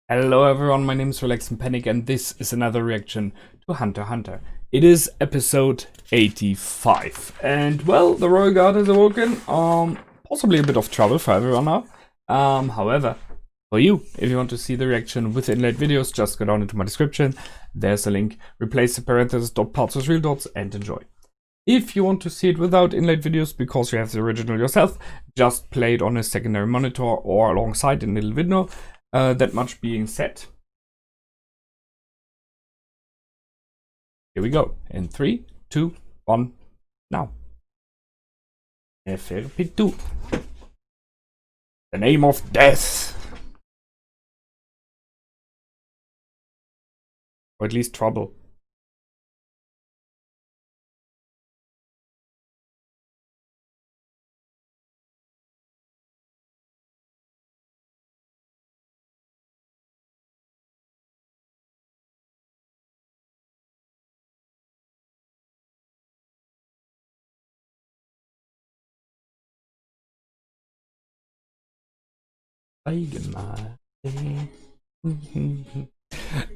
Hello everyone, my name is Relax and Panic and this is another reaction to Hunter x Hunter. It is episode 85 and well, the Royal Guard has awoken. Possibly a bit of trouble for everyone now. However, for you, if you want to see the reaction with inlaid videos, just go down into my description. There's a link. Replace the parentheses dot parts with real dots and enjoy. If you want to see it without inlaid videos because you have the original yourself, just play it on a secondary monitor or alongside in a little video. That much being said, here we go. In 3, 2, 1, now. FRP2. The name of death. Or at least trouble.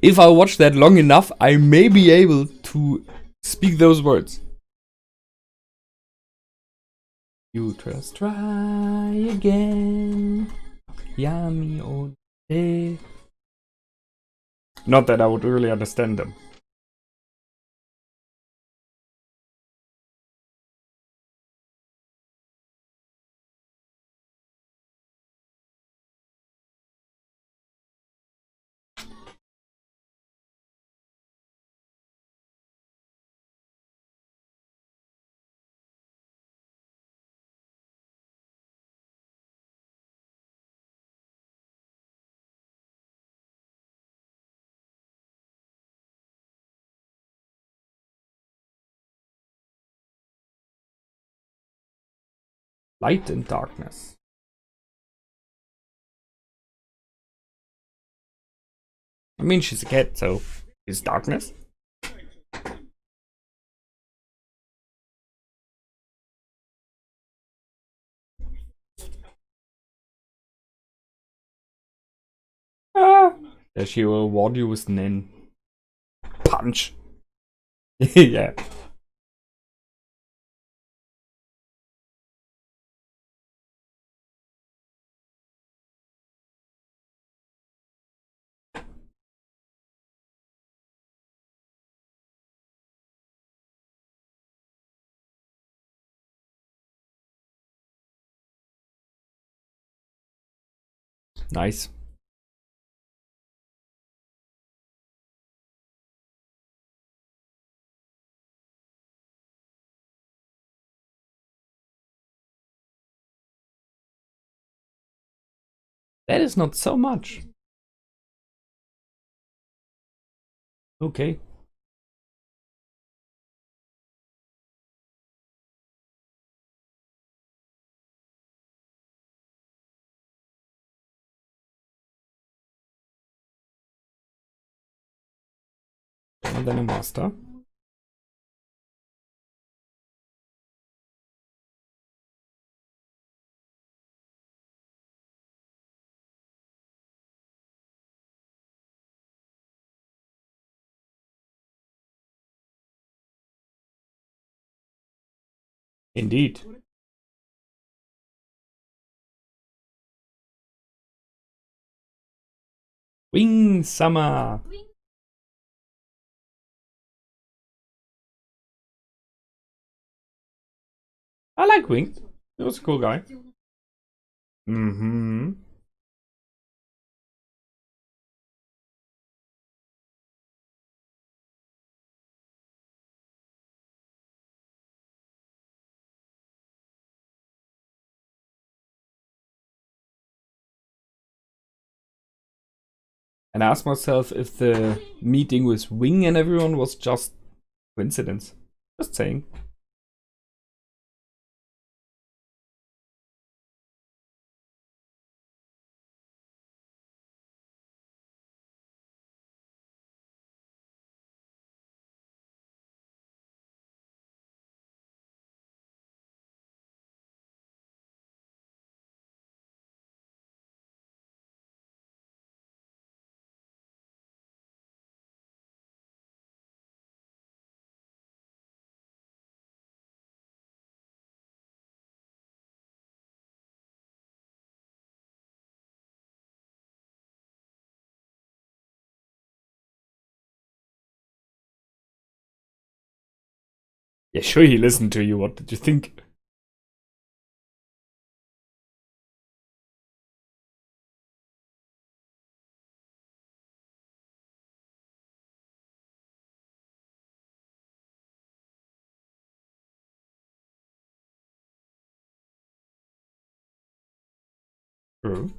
If I watch that long enough, I may be able to speak those words. You just try again. Yummy old day. Not that I would really understand them. Light and darkness. I mean, she's a cat, so it's darkness. Ah, she will award you with an punch. Yeah. Nice. That is not so much. Okay. And then a master. Indeed. Wing Summer. I like Wing. He was a cool guy. Mm-hmm. And I asked myself if the meeting with Wing and everyone was just coincidence. Just saying. Yeah, sure he listened to you. What did you think? True.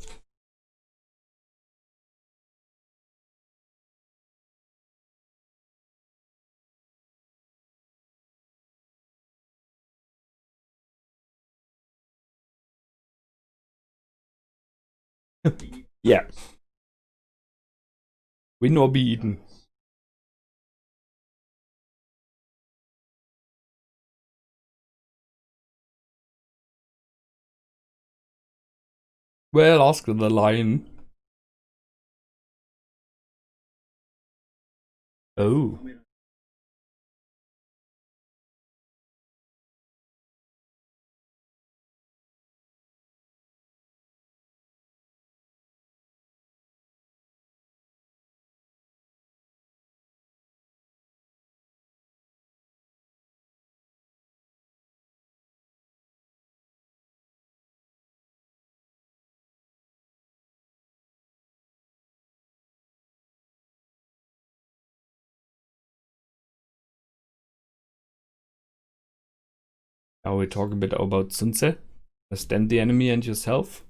Yeah. Win or be eaten. Well, ask the lion. Oh. Now we talk a bit about Sunse. Understand the enemy and yourself.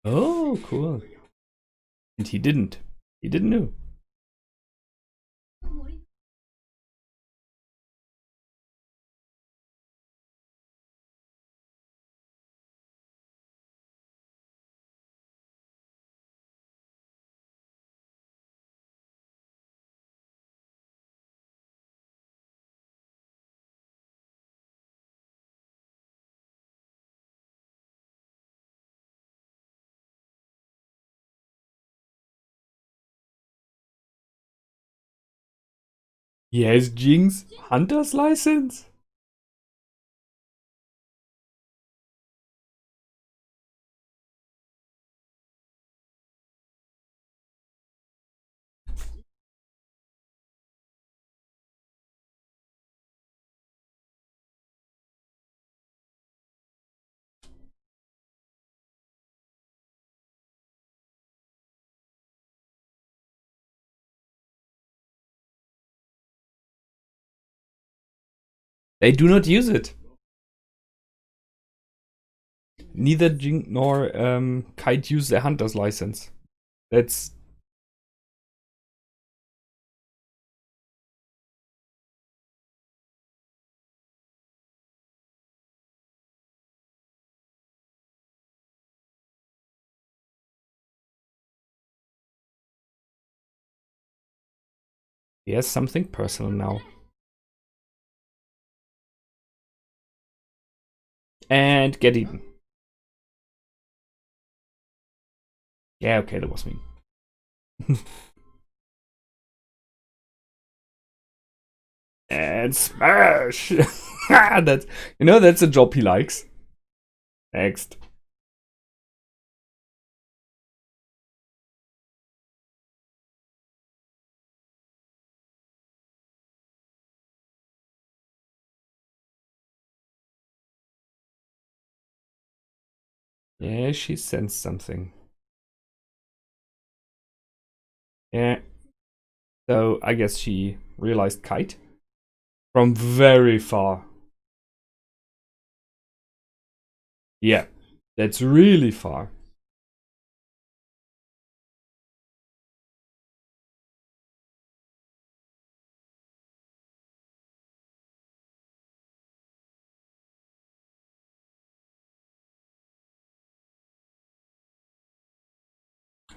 Oh, cool. And he didn't. He didn't know. He has Jing's hunter's license? They do not use it. Neither Jing nor Kite use their hunter's license. That's... He has something personal now. And get eaten. Yeah, okay, that was me. And smash! That's, you know, that's a job he likes. Next. Yeah, she sensed something. Yeah. So I guess she realized Kite from very far. Yeah, that's really far.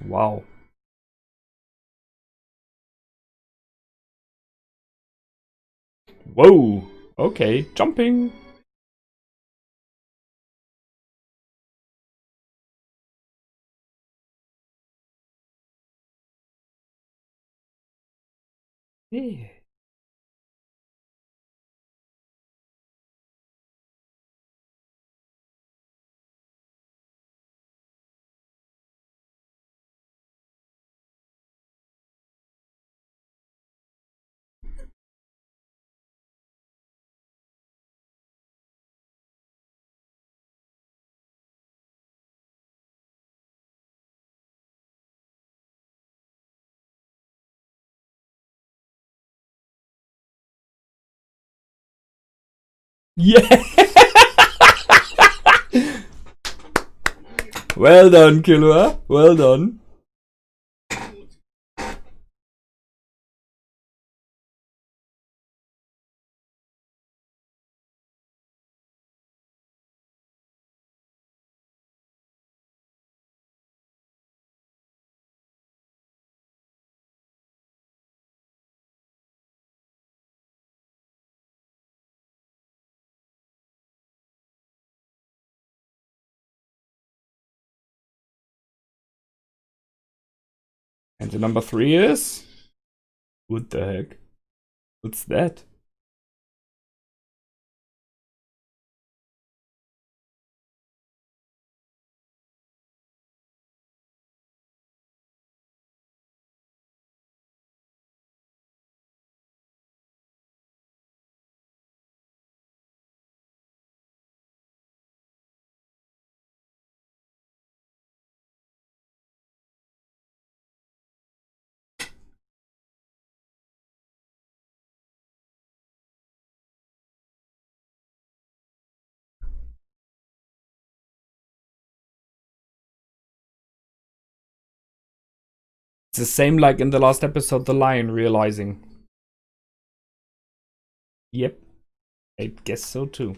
Wow. Whoa. Okay, jumping. Yeah. Yeah. Well done, Killua. Well done. And the number 3 is? What the heck? What's that? It's the same like in the last episode, the lion realizing. Yep, I guess so too.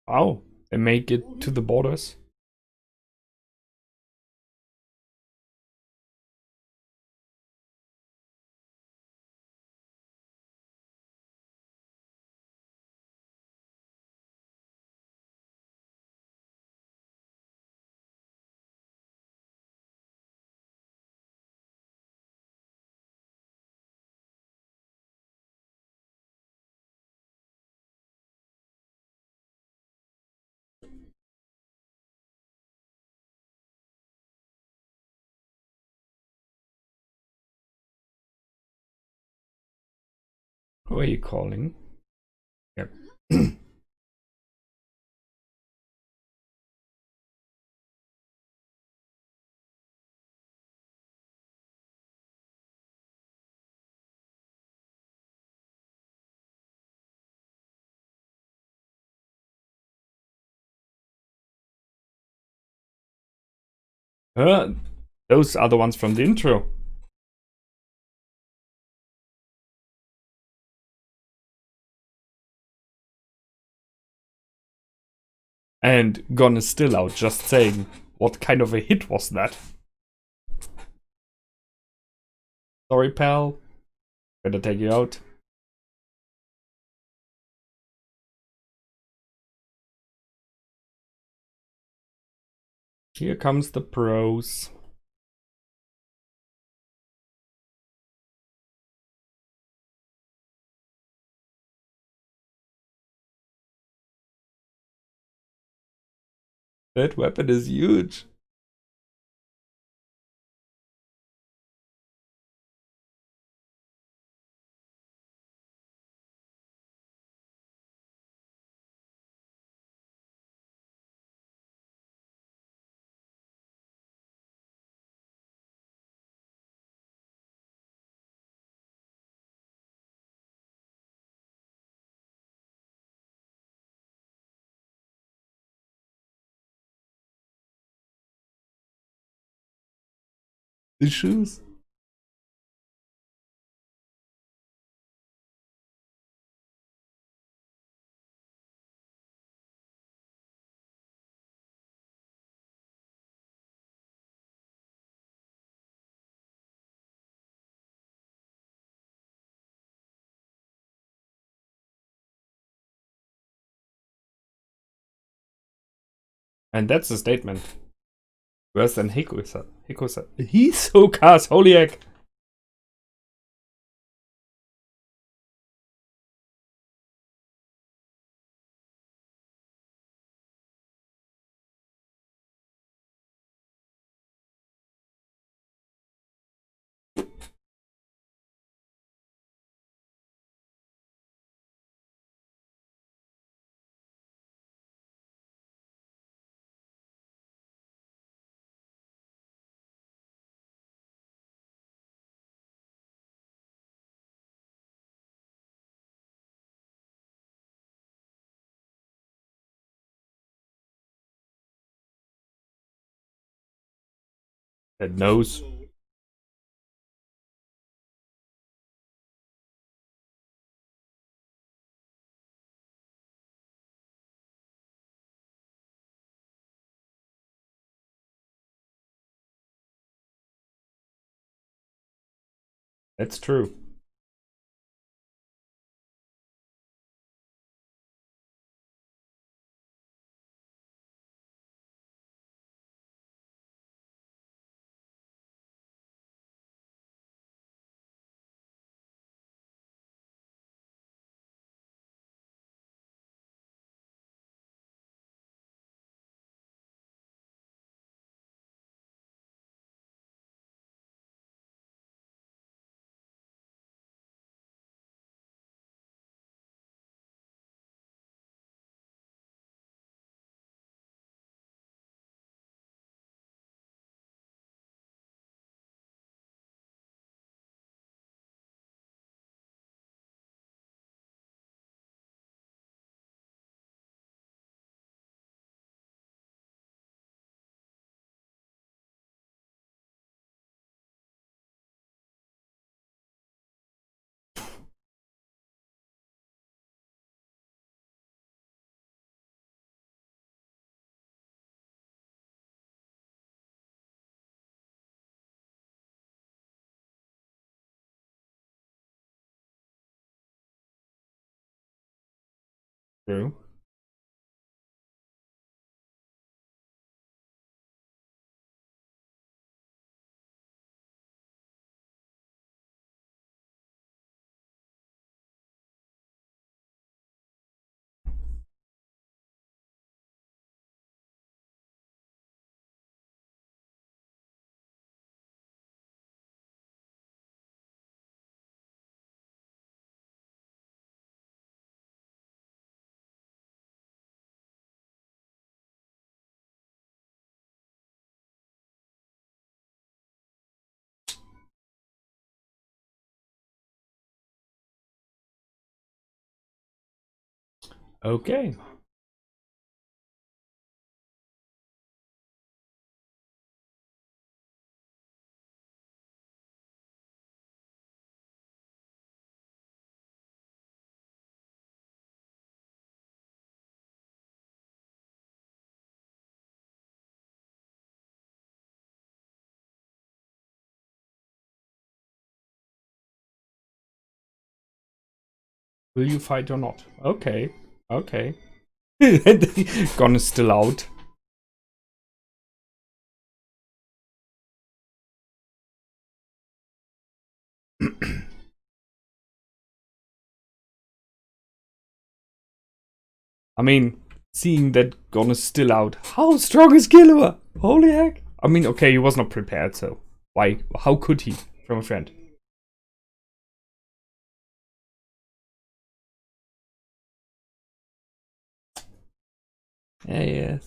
Wow, they make it to the borders. Who are you calling? Yep. Those are the ones from the intro. And Gon is still out, just saying. What kind of a hit was that? Sorry, pal. Better take you out. Here comes the pros. That weapon is huge. The shoes. And that's a statement. Worse than Hikosa. Hisoka's holy egg. That knows. That's true. True. Okay. Will you fight or not? Okay. Okay. Gon is still out. I mean, seeing that Gon is still out, how strong is Killua? Holy heck! I mean, okay, he was not prepared, so why? How could he from a friend? Yeah, yeah.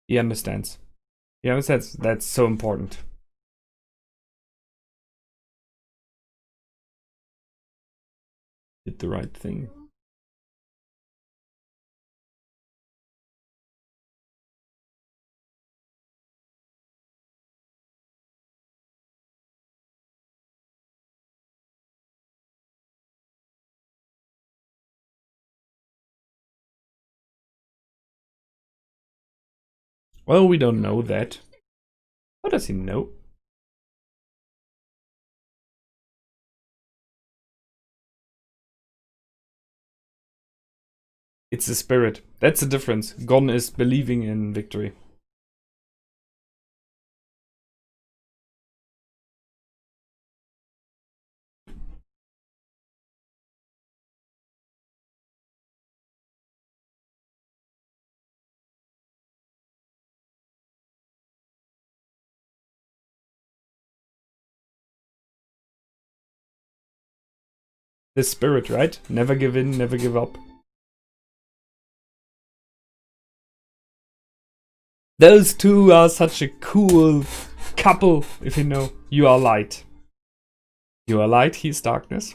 He understands. He understands. That's so important. Did the right thing. Well, we don't know that. How does he know? It's the spirit. That's the difference. Gon is believing in victory. The spirit, right? Never give in, never give up. Those two are such a cool couple, if you know. You are light. You are light, he's darkness.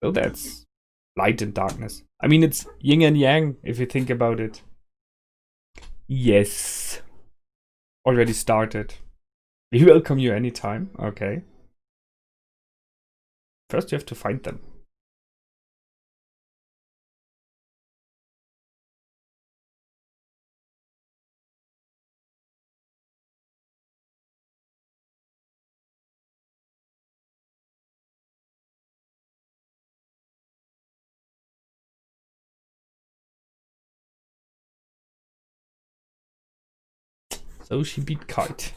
So that's light and darkness. I mean, it's yin and yang, if you think about it. Yes. Already started. We welcome you anytime. Okay. First you have to find them. So she beat Kite.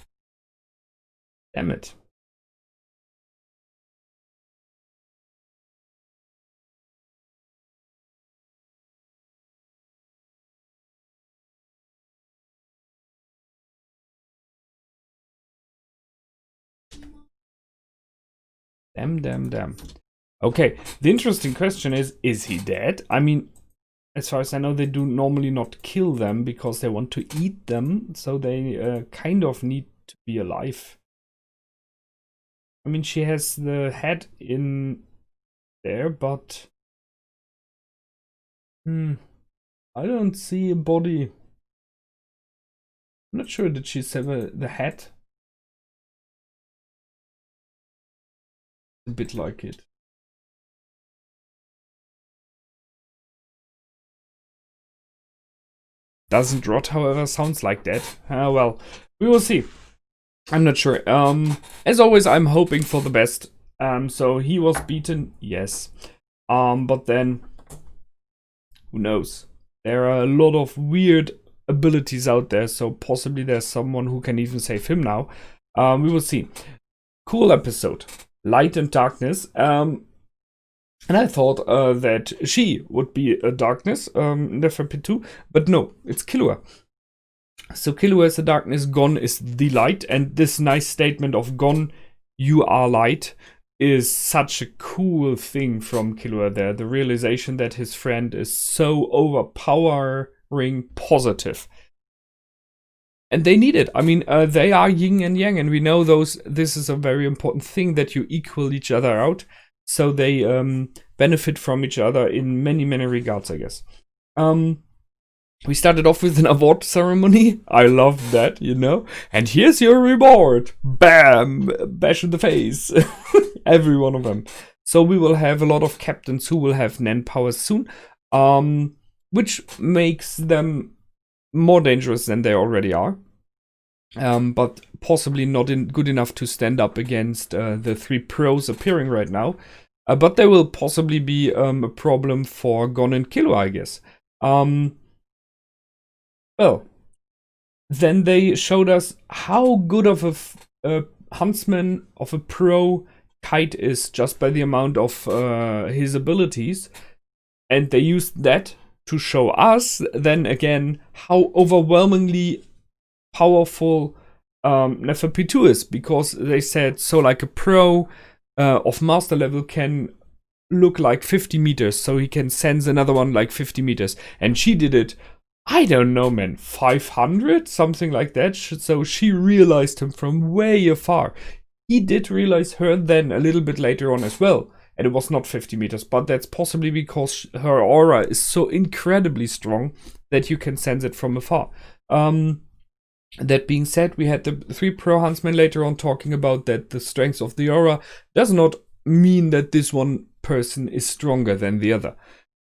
Damn it. Damn. Okay, the interesting question is he dead? I mean, as far as I know, they do normally not kill them because they want to eat them, so they kind of need to be alive. I mean, she has the head in there, but I don't see a body. I'm not sure, did she sever the head? A bit like it. Doesn't rot, however, sounds like that. Well, we will see. I'm not sure. As always, I'm hoping for the best. So he was beaten, yes. But then, who knows? There are a lot of weird abilities out there, so possibly there's someone who can even save him now. We will see. Cool episode. Light and darkness. And I thought that she would be a darkness in the FP 2, but no, it's Killua. So Killua is the darkness, Gon is the light, and this nice statement of Gon, you are light, is such a cool thing from Killua there. The realization that his friend is so overpowering positive. And they need it. I mean, they are yin and yang, and we know this is a very important thing, that you equal each other out. So they benefit from each other in many regards, I guess. We started off with an award ceremony. I love that, you know. And here's your reward. Bam! Bash in the face. Every one of them. So we will have a lot of captains who will have Nen powers soon. Which makes them more dangerous than they already are. But possibly not good enough to stand up against the 3 pros appearing right now. But they will possibly be a problem for Gon and Killua, I guess. Well, then they showed us how good of a huntsman, of a pro Kite is, just by the amount of his abilities. And they used that to show us, then again, how overwhelmingly powerful Neferpitou is, because they said, so like a pro of master level can look like 50 meters, so he can sense another one like 50 meters. And she did it, I don't know, man, 500? Something like that. So she realized him from way afar. He did realize her then a little bit later on as well. And it was not 50 meters, but that's possibly because her aura is so incredibly strong that you can sense it from afar. That being said, we had the 3 pro huntsmen later on talking about that the strength of the aura does not mean that this one person is stronger than the other.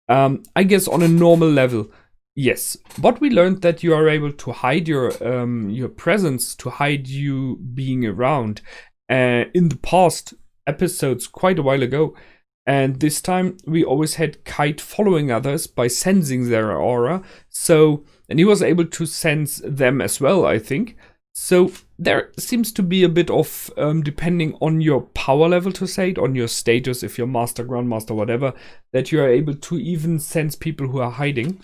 I guess on a normal level, yes. But we learned that you are able to hide your presence, to hide you being around in the past episodes quite a while ago. And this time we always had Kite following others by sensing their aura. And he was able to sense them as well, I think. So there seems to be a bit of, depending on your power level to say it, on your status, if you're master, grandmaster, whatever, that you are able to even sense people who are hiding.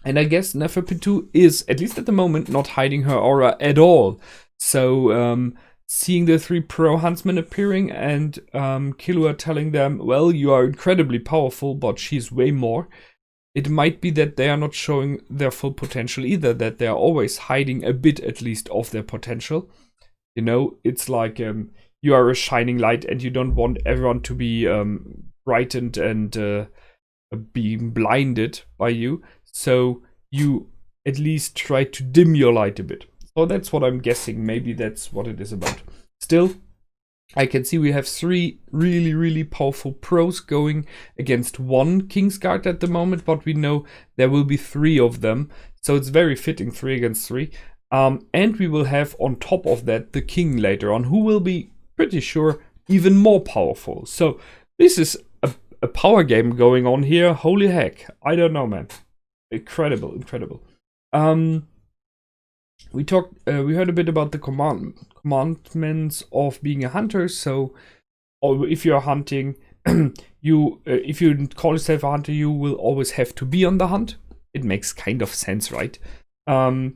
And I guess Neferpitou is, at least at the moment, not hiding her aura at all. So seeing the 3 pro huntsmen appearing and Killua telling them, well, you are incredibly powerful, but she's way more. It might be that they are not showing their full potential either, that they are always hiding a bit at least of their potential. You know, it's like you are a shining light and you don't want everyone to be frightened and being blinded by you. So you at least try to dim your light a bit. So that's what I'm guessing. Maybe that's what it is about. Still, I can see we have 3 really, really powerful pros going against 1 Kingsguard at the moment, but we know there will be 3 of them. So it's very fitting 3 against 3. And we will have on top of that the king later on, who will be pretty sure even more powerful. So this is a power game going on here. Holy heck. I don't know, man. Incredible, incredible. We heard a bit about the commandments of being a hunter. So, or if you're hunting, if you call yourself a hunter, you will always have to be on the hunt. It makes kind of sense, right? And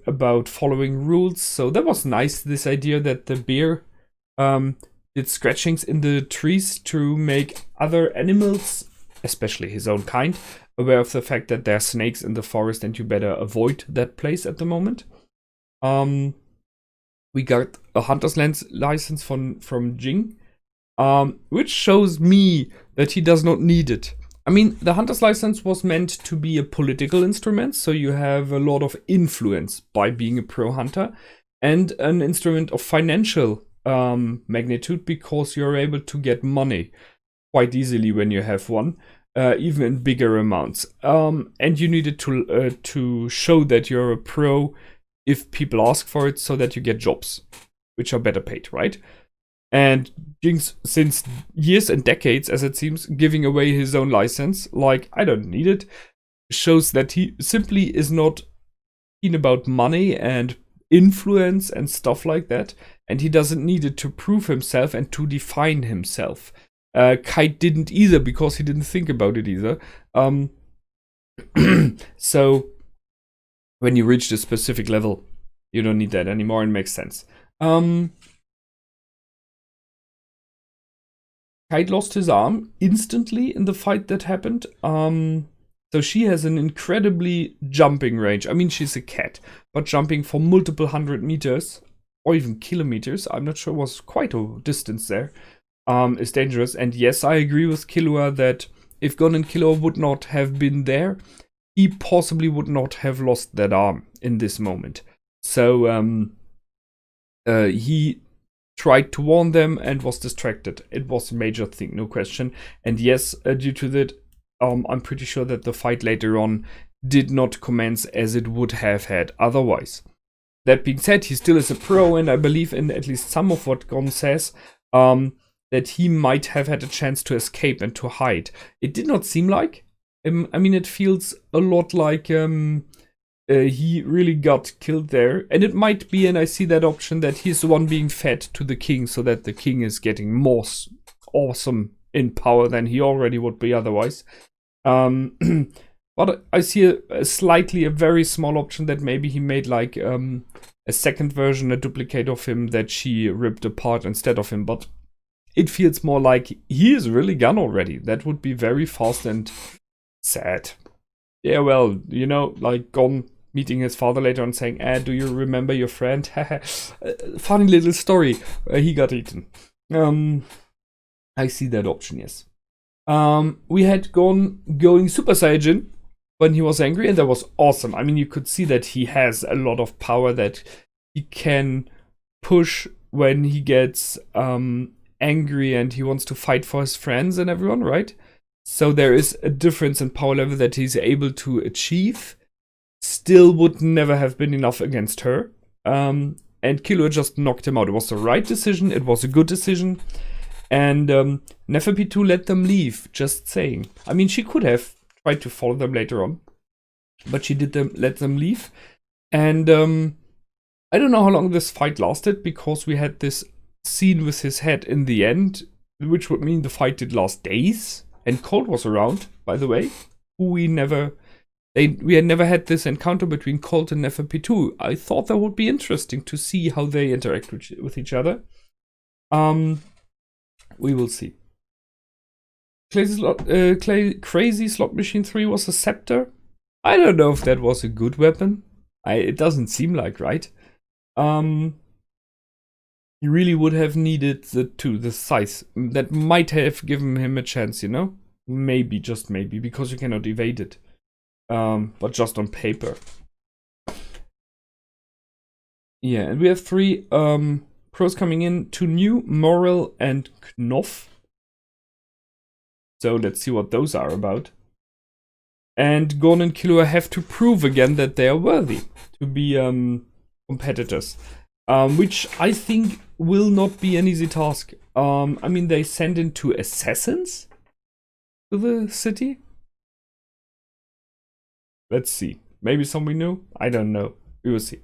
about following rules. So that was nice. This idea that the bear did scratchings in the trees to make other animals, especially his own kind, aware of the fact that there are snakes in the forest and you better avoid that place at the moment. We got a hunter's license from Jing, which shows me that he does not need it. I mean, the hunter's license was meant to be a political instrument, so you have a lot of influence by being a pro hunter, and an instrument of financial magnitude, because you're able to get money quite easily when you have one. Even in bigger amounts. And you needed to show that you're a pro if people ask for it, so that you get jobs, which are better paid, right? And Jinx, since years and decades, as it seems, giving away his own license, like, I don't need it, shows that he simply is not keen about money and influence and stuff like that, and he doesn't need it to prove himself and to define himself. Kite didn't either, because he didn't think about it either. So when you reach this specific level, you don't need that anymore, and makes sense. Kite lost his arm instantly in the fight that happened. So she has an incredibly jumping range. I mean, she's a cat, but jumping for multiple 100 meters or even kilometers, I'm not sure, was quite a distance there. Is dangerous. And yes, I agree with Killua that if Gon and Killua would not have been there, he possibly would not have lost that arm in this moment. So he tried to warn them and was distracted. It was a major thing, no question. And yes, due to that, I'm pretty sure that the fight later on did not commence as it would have had otherwise. That being said, he still is a pro, and I believe in at least some of what Gon says, that he might have had a chance to escape and to hide. It did not seem like. I mean, it feels a lot like he really got killed there. And it might be, and I see that option, that he's the one being fed to the king, so that the king is getting more awesome in power than he already would be otherwise. But I see a very small option that maybe he made like a second version, a duplicate of him that she ripped apart instead of him. But it feels more like he is really gone already. That would be very fast and sad. Yeah, well, you know, like Gon meeting his father later on saying, do you remember your friend? Funny little story. He got eaten. I see that option, yes. We had Gon going Super Saiyan, when he was angry, and that was awesome. I mean, you could see that he has a lot of power, that he can push when he gets angry and he wants to fight for his friends and everyone, right? So there is a difference in power level that he's able to achieve. Still would never have been enough against her. And Killua just knocked him out. It was the right decision. It was a good decision. And Neferpitou let them leave, just saying. I mean, she could have tried to follow them later on, but she did let them leave. And I don't know how long this fight lasted, because we had this scene with his head in the end, which would mean the fight did last days. And Colt was around, by the way, who we had never had this encounter between Colt and Neferpitou. I thought that would be interesting to see how they interact with each other. We will see. Crazy Slot Machine 3 was a scepter. I don't know if that was a good weapon. It doesn't seem like, right? He really would have needed the Sigh. That might have given him a chance, you know? Maybe, just maybe, because you cannot evade it. But just on paper. Yeah, and we have 3 pros coming in. 2 new, Moral and Knopf. So let's see what those are about. And Gon and Killua have to prove again that they are worthy to be competitors. Which I think will not be an easy task. I mean, they send in 2 assassins to the city. Let's see. Maybe something new? I don't know. We will see.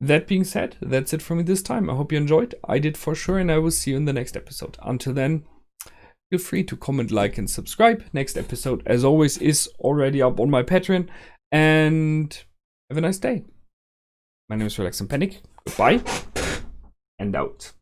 That being said, that's it for me this time. I hope you enjoyed. I did for sure, and I will see you in the next episode. Until then, feel free to comment, like, and subscribe. Next episode, as always, is already up on my Patreon. And have a nice day. My name is Relax and Panic. Goodbye and out.